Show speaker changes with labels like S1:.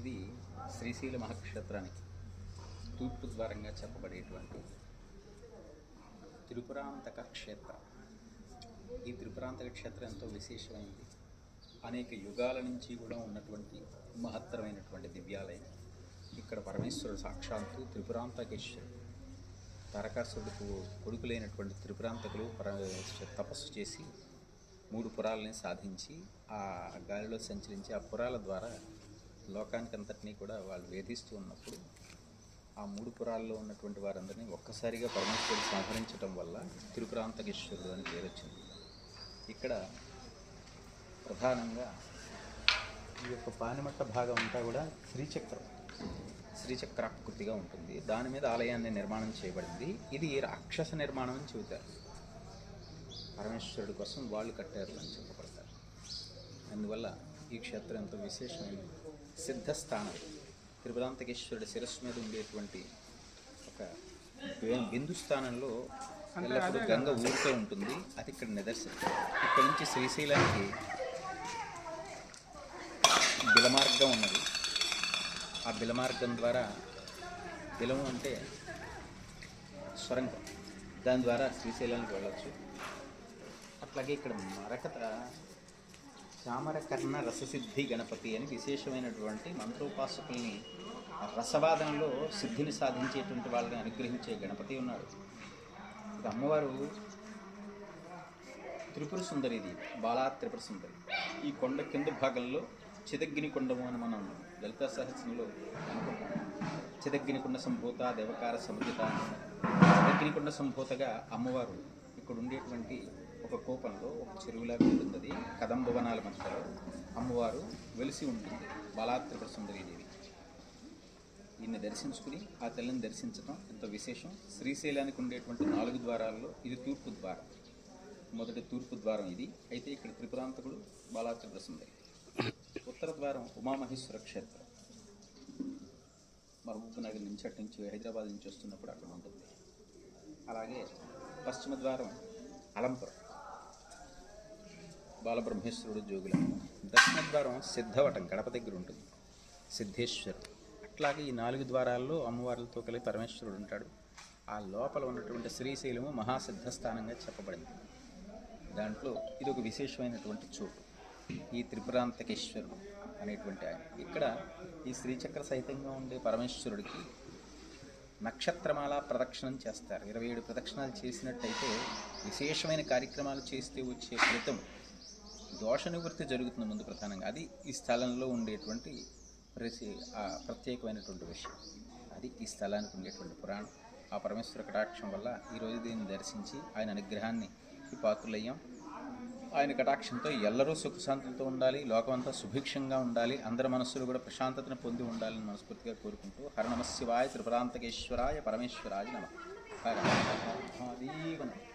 S1: ఇది శ్రీశైల మహాక్షేత్రానికి తూర్పు ద్వారంగా చెప్పబడేటువంటి త్రిపురాంతక క్షేత్రం. ఈ త్రిపురాంతక క్షేత్రం ఎంతో విశేషమైనది. అనేక యుగాల నుంచి కూడా ఉన్నటువంటి మహత్తరమైనటువంటి దివ్యాలయం. ఇక్కడ పరమేశ్వరుడు సాక్షాత్తు త్రిపురాంతకేశ్వరుడు, తారకాసురుడికి కొడుకులైనటువంటి త్రిపురాంతకులు తపస్సు చేసి 3 పురాలని సాధించి ఆ గాలిలో సంచరించి ఆ పురాల ద్వారా లోకానికంతటినీ కూడా వాళ్ళు వేధిస్తూ ఉన్నప్పుడు ఆ 3 పురాల్లో ఉన్నటువంటి వారందరినీ ఒక్కసారిగా పరమేశ్వరుడు సంహరించడం వల్ల త్రిపురాంతకేశ్వరుడు అని పేరు వచ్చింది. ఇక్కడ ప్రధానంగా ఈ యొక్క పానిమట్ట భాగం అంతా కూడా శ్రీచక్రాకృతిగా ఉంటుంది. దాని మీద ఆలయాన్ని నిర్మాణం చేయబడింది. ఇది రాక్షస నిర్మాణం అని చెబుతారు. పరమేశ్వరుడు కోసం వాళ్ళు కట్టారు అని చెప్పబడతారు. అందువల్ల ఈ క్షేత్రం ఎంతో విశేషమైన సిద్ధస్థానం. త్రిపురాంతకేశ్వరుడి శిరస్సు మీద ఉండేటువంటి ఒక బిందు స్థానంలో ఎల్లప్పుడూ గంగ ఊరుతూ ఉంటుంది. అది ఇక్కడ నిదర్శనం. ఇక్కడ నుంచి శ్రీశైలానికి బిలమార్గం ఉన్నది. ఆ బిలమార్గం ద్వారా, బిలము అంటే స్వరంగం, దాని ద్వారా శ్రీశైలానికి వెళ్ళవచ్చు. అట్లాగే ఇక్కడ మరకత చామరకర్ణ రససిద్ధి గణపతి అని విశేషమైనటువంటి మంత్రోపాసకుల్ని రసవాదనలో సిద్ధిని సాధించేటువంటి వాళ్ళని అనుగ్రహించే గణపతి ఉన్నాడు. ఇది అమ్మవారు త్రిపుర సుందరి, ఇది బాలా త్రిపుర సుందరి. ఈ కొండ కింద భాగంలో చిదగ్గిని కొండము అని మనం లలితా సహస్రంలో అనుకుంటాం. చిదగ్గిని కొండ సంభూత దేవకార సముద్రిత. చిదగ్గిని కొండ సంభూతగా అమ్మవారు ఇక్కడ ఉండేటువంటి ఒక కోపంలో ఒక చెరువులాగా ఉంటుంది. కదంబవనాల మధ్యలో అమ్మవారు వెలిసి ఉంటుంది. బాలా త్రిపుర సుందరీదేవి. ఈయన్ని దర్శించుకుని ఆ తల్లిని దర్శించడం ఎంతో విశేషం. శ్రీశైలానికి ఉండేటువంటి 4 ద్వారాల్లో ఇది తూర్పు ద్వారం. మొదటి తూర్పు ద్వారం ఇది. అయితే ఇక్కడ త్రిపురాంతకుడు బాలా త్రిపుర సుందరి. ఉత్తర ద్వారం ఉమామహేశ్వర క్షేత్రం. మహబూబ్ నగర్ నుంచి అటు నుంచి హైదరాబాద్ నుంచి వస్తున్నప్పుడు అక్కడ ఉంటుంది. అలాగే పశ్చిమ ద్వారం అలంపురం, బాలబ్రహ్మేశ్వరుడు జోగుల. దక్షిణ ద్వారం సిద్ధవటం, గడప దగ్గర ఉంటుంది, సిద్ధేశ్వరుడు. అట్లాగే ఈ 4 ద్వారాల్లో అమ్మవార్లతో కలిపి పరమేశ్వరుడు ఉంటాడు. ఆ లోపల ఉన్నటువంటి శ్రీశైలము మహాసిద్ధస్థానంగా చెప్పబడింది. దాంట్లో ఇది ఒక విశేషమైనటువంటి చోటు. ఈ త్రిపురాంతకేశ్వరుడు అనేటువంటి ఆయన ఇక్కడ ఈ శ్రీచక్ర సహితంగా ఉండే పరమేశ్వరుడికి నక్షత్రమాల ప్రదక్షిణం చేస్తారు. 27 ప్రదక్షిణాలు చేసినట్టయితే విశేషమైన కార్యక్రమాలు చేస్తే వచ్చే ఫలితం దోష నివృత్తి జరుగుతుంది ముందు ప్రధానంగా. అది ఈ స్థలంలో ఉండేటువంటి ప్రత్యేకమైనటువంటి విషయం. అది ఈ స్థలానికి ఉండేటువంటి పురాణం. ఆ పరమేశ్వర కటాక్షం వల్ల ఈరోజు దీన్ని దర్శించి ఆయన అనుగ్రహాన్ని పాత్రులయ్యాం. ఆయన కటాక్షంతో ఎల్లరూ సుఖశాంతులతో ఉండాలి, లోకమంతా సుభిక్షంగా ఉండాలి, అందరి మనస్సులు కూడా ప్రశాంతతను పొంది ఉండాలని మనస్ఫూర్తిగా కోరుకుంటూ హర నమ శివాయ త్రిపురాంతకేశ్వరాయ పరమేశ్వరాయ నమః. హర మహాదేవ నమః.